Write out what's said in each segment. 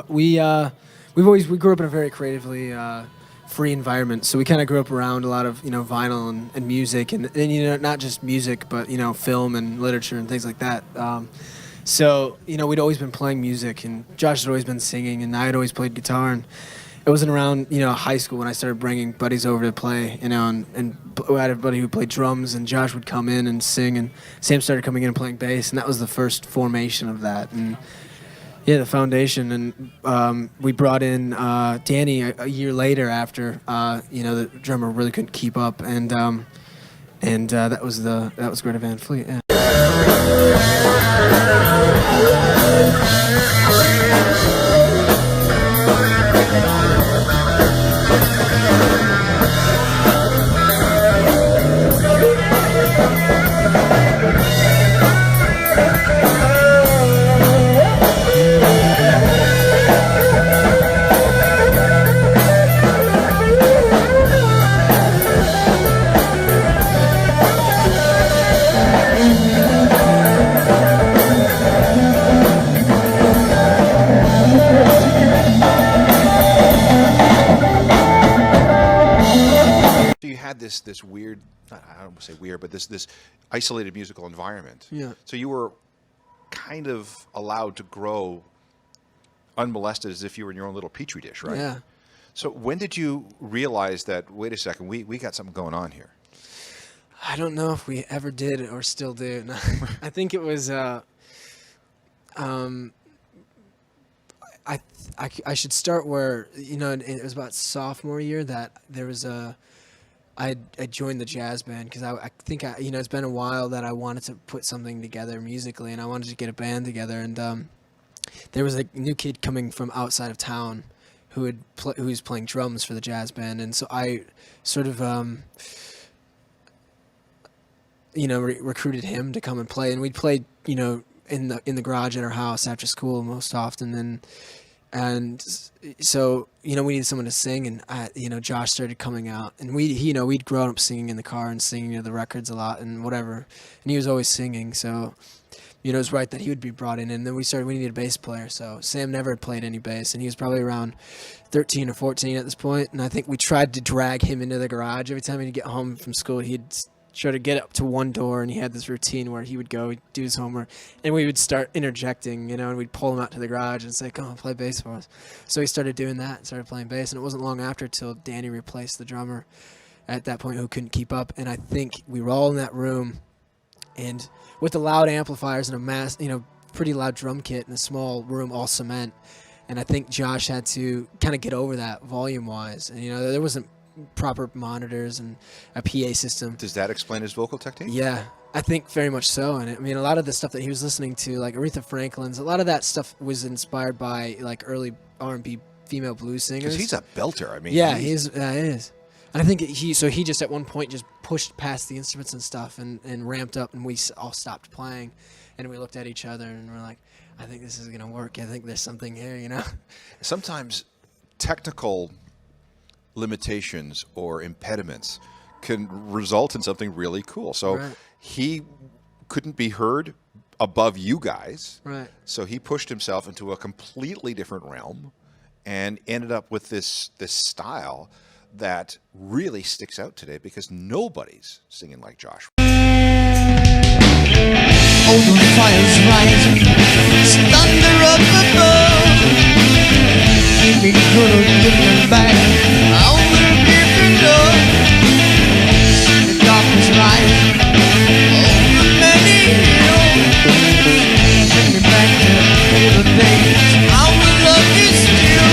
We grew up in a very creatively free environment, so we kind of grew up around a lot of vinyl and music, and not just music, but film and literature and things like that. So we'd always been playing music, and Josh had always been singing, and I had always played guitar. And it wasn't around high school when I started bringing buddies over to play, and I had a buddy who played drums, and Josh would come in and sing, and Sam started coming in and playing bass, and that was the first formation of that. And yeah, the foundation, and we brought in Danny a year later after the drummer really couldn't keep up, and that was Greta Van Fleet. Yeah. This weird, I don't want to say weird, but this isolated musical environment. Yeah. So you were kind of allowed to grow unmolested as if you were in your own little petri dish, right? Yeah. So when did you realize that, wait a second, we got something going on here? I don't know if we ever did or still do. I think it was I should start where it was about sophomore year that there was I joined the jazz band because I think it's been a while that I wanted to put something together musically, and I wanted to get a band together. And there was a new kid coming from outside of town who was playing drums for the jazz band, and so I sort of recruited him to come and play, and we'd play in the garage at our house after school most often. And so we needed someone to sing, and Josh started coming out, and we'd grown up singing in the car and singing the records a lot and whatever, and he was always singing, so it was right that he would be brought in. And then we needed a bass player, so Sam never had played any bass, and he was probably around 13 or 14 at this point, and I think we tried to drag him into the garage. Every time he'd get home from school, he'd try to get up to one door, and he had this routine where he would go do his homework, and we would start interjecting, and we'd pull him out to the garage and say, "Come on, play bass for us." So he started doing that and started playing bass, and it wasn't long after till Danny replaced the drummer at that point who couldn't keep up. And I think we were all in that room, and with the loud amplifiers and a pretty loud drum kit in a small room, all cement. And I think Josh had to kind of get over that volume-wise, and there wasn't proper monitors and a PA system. Does that explain his vocal technique? Yeah, I think very much so. And I mean, a lot of the stuff that he was listening to, like Aretha Franklin's, a lot of that stuff was inspired by like early R&B female blues singers. Because he's a belter. I mean, yeah, he is. And I think he just at one point just pushed past the instruments and stuff and ramped up, and we all stopped playing, and we looked at each other and we're like, I think this is gonna work. I think there's something here, Sometimes technical limitations or impediments can result in something really cool. So right. He couldn't be heard above you guys. Right. So he pushed himself into a completely different realm and ended up with this style that really sticks out today because nobody's singing like Josh. Oh, the fire's rising, it's thunder up above. Give me good, give me back, I will give it up. The darkness rising over many hills. Take me back to the days I will love you still.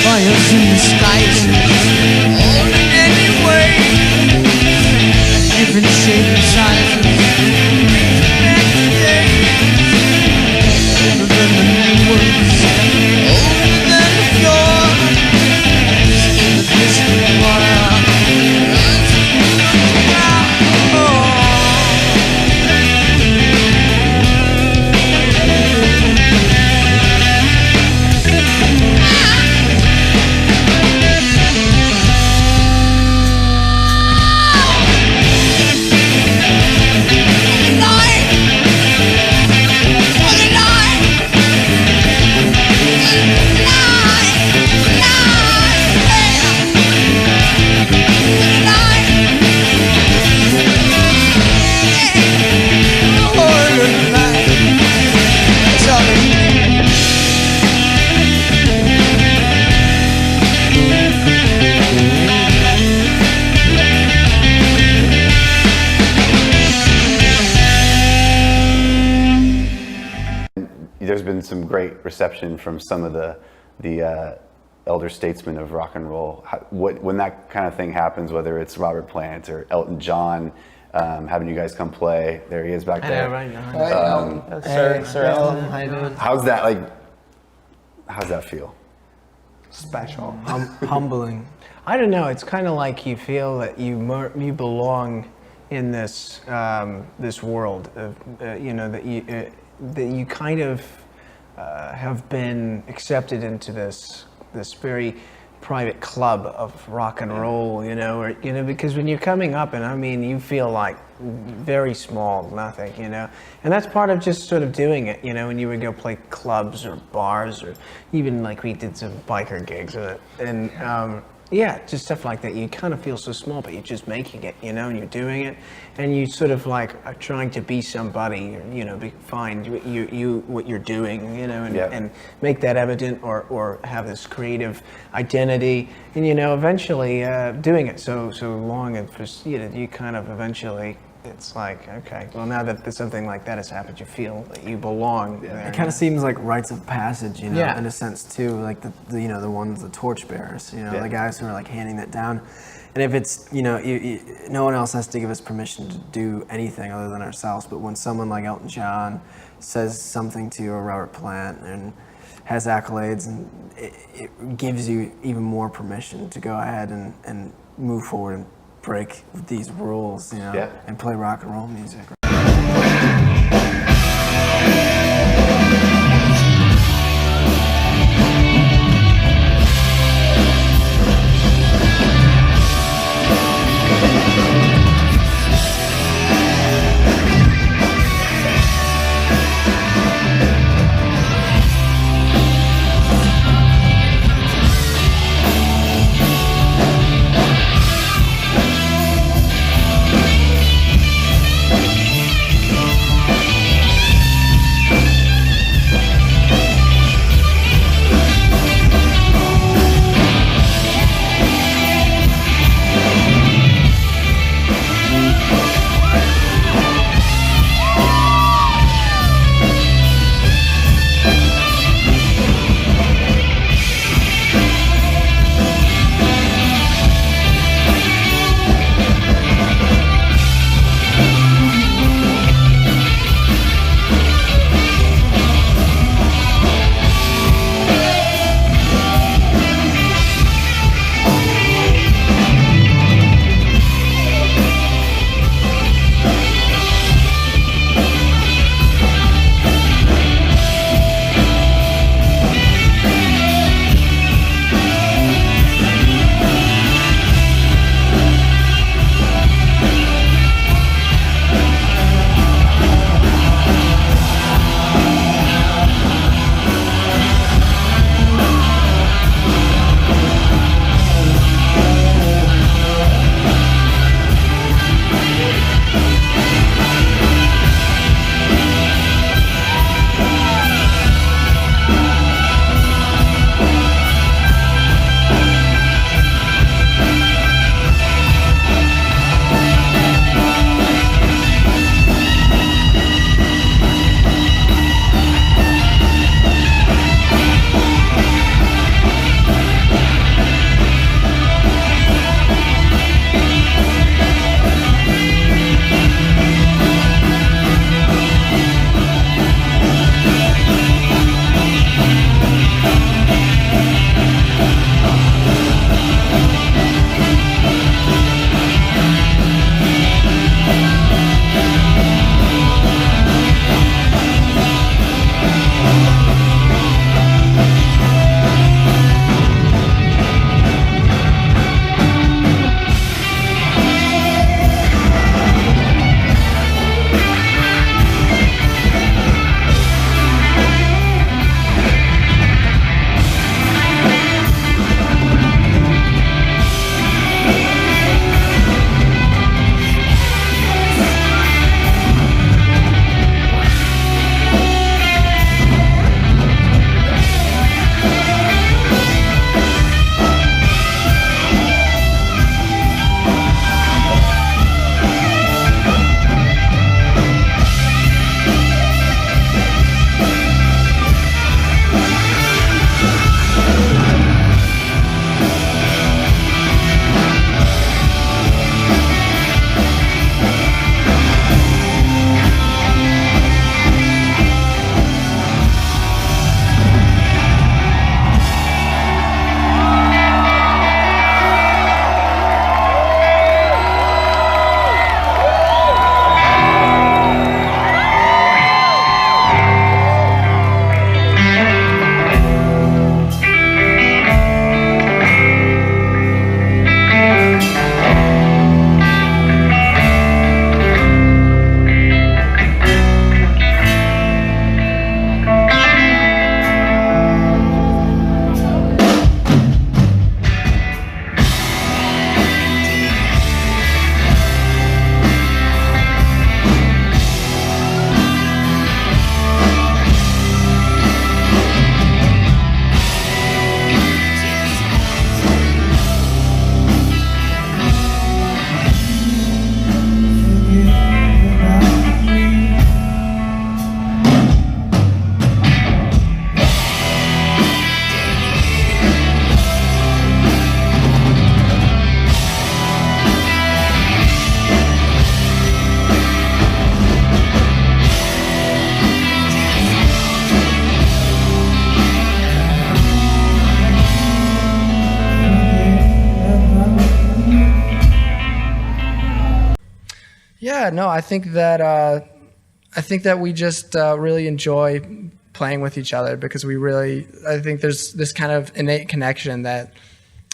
Fires in the skies. there's been some great reception from some of the elder statesmen of rock and roll. When that kind of thing happens, whether it's Robert Plant or Elton John, having you guys come play, there he is back there. Sir Elton, how you doing? How's that feel? Special. Humbling. I don't know. It's kind of like you feel that you belong in this this world of that you kind of have been accepted into this very private club of rock and roll, because when you're coming up, and I mean, you feel like very small, nothing, and that's part of just sort of doing it, when you would go play clubs or bars, or even like we did some biker gigs, and just stuff like that. You kind of feel so small, but you're just making it, and you're doing it, and you sort of like are trying to be somebody, find what you're doing, and make that evident, or have this creative identity, and eventually doing it so long, and for you kind of eventually. It's like, okay, well, now that something like that has happened, you feel that you belong there. It kind of seems like rites of passage, in Yeah. a sense too. Like the torchbearers, the guys who are like handing that down. And if it's, no one else has to give us permission to do anything other than ourselves. But when someone like Elton John says something to a Robert Plant and has accolades, and it gives you even more permission to go ahead and move forward and break these rules, and play rock and roll music. Yeah, no, I think that we just really enjoy playing with each other because I think there's this kind of innate connection that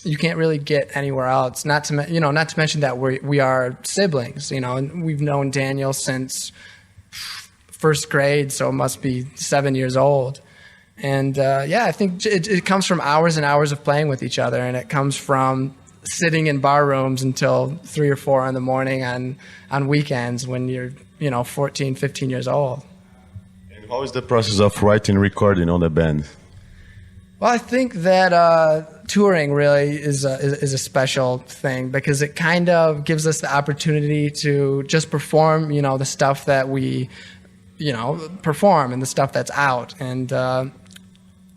you can't really get anywhere else. Not to mention that we are siblings, and we've known Daniel since first grade, so it must be 7 years old. And I think it comes from hours and hours of playing with each other, and it comes from sitting in bar rooms until 3 or 4 in the morning on weekends when you're 14, 15 years old. And how is the process of writing, recording on the band? Well, I think that touring really is a special thing because it kind of gives us the opportunity to just perform, the stuff that we, perform and the stuff that's out. And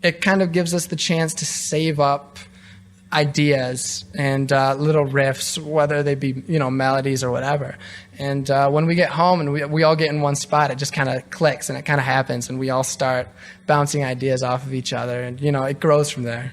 it kind of gives us the chance to save up ideas and little riffs, whether they be, melodies or whatever. And when we get home and we all get in one spot, it just kind of clicks and it kind of happens and we all start bouncing ideas off of each other and, it grows from there.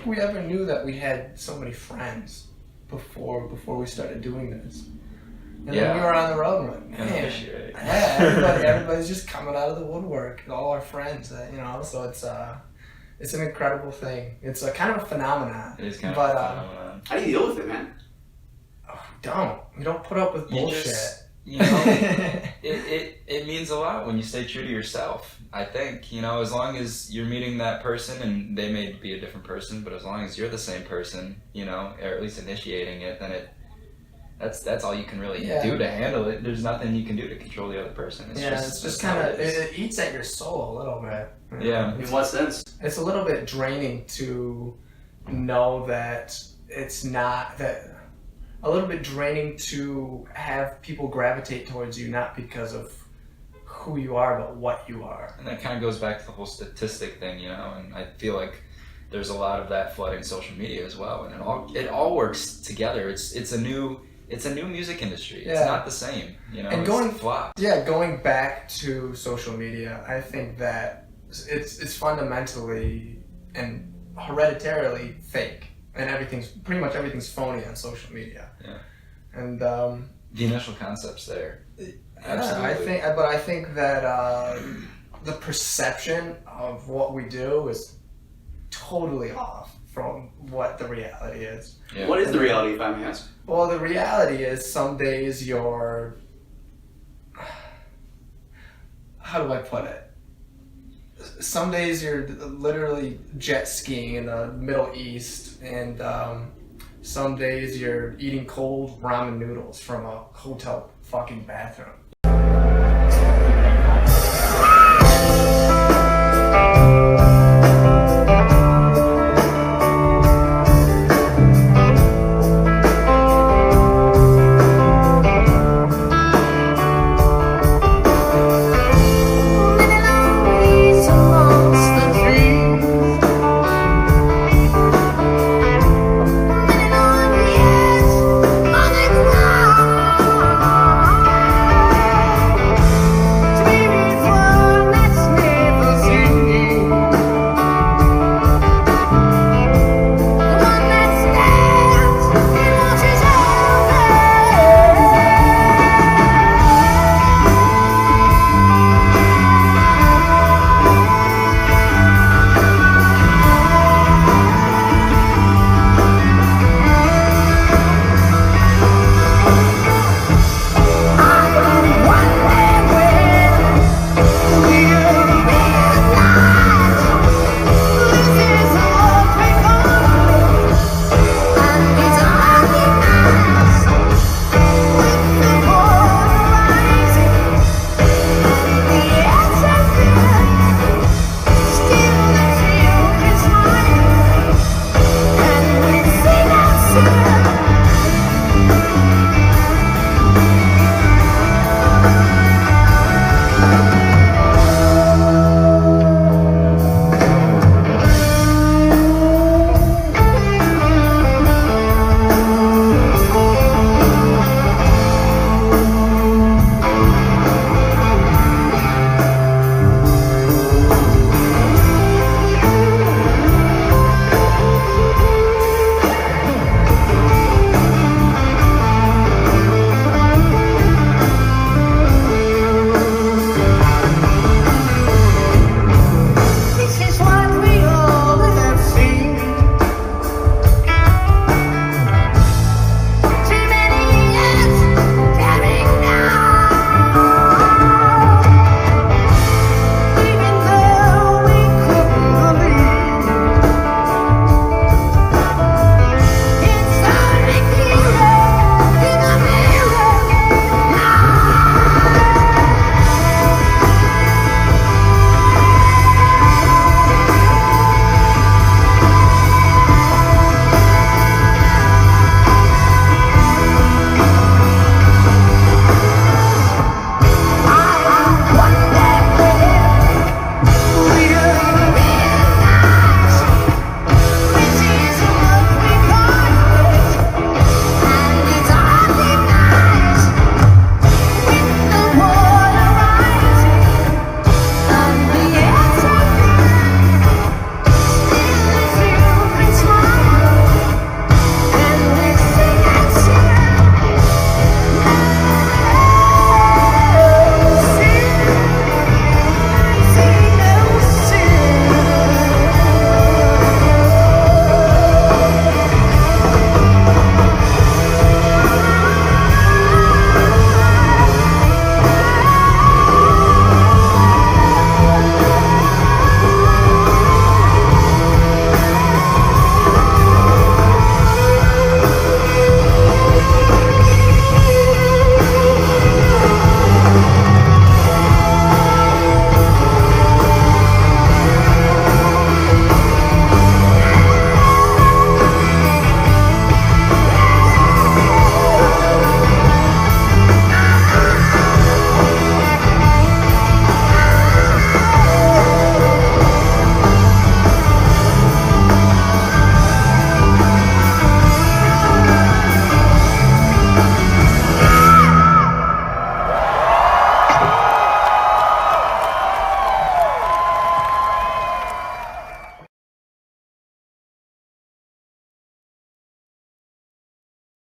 We ever knew that we had so many friends before we started doing this. And then we were on the road and we're like, man, everybody's just coming out of the woodwork, all our friends, so it's an incredible thing. It's a kind of a phenomenon. It is kind of a phenomenon. How do you deal with it, man? We don't put up with bullshit. It means a lot when you stay true to yourself. I think, as long as you're meeting that person and they may be a different person, but as long as you're the same person, or at least initiating it, then that's all you can really do to handle it. There's nothing you can do to control the other person. It's just kind of, it eats at your soul a little bit. Yeah. In what sense? It's a little bit draining to know that it's not that. A little bit draining to have people gravitate towards you, not because of who you are, but what you are. And that kind of goes back to the whole statistic thing, and I feel like there's a lot of that flooding social media as well, and it all works together. It's a new music industry. It's not the same, And going back to social media, I think that it's fundamentally and hereditarily fake. And pretty much everything's phony on social media. Yeah. And the initial concept's there. Absolutely. I think that the perception of what we do is totally off from what the reality is. Yeah. What is the reality, if I may ask? Well, the reality is some days you're, how do I put it? Some days you're literally jet skiing in the Middle East, and some days you're eating cold ramen noodles from a hotel fucking bathroom.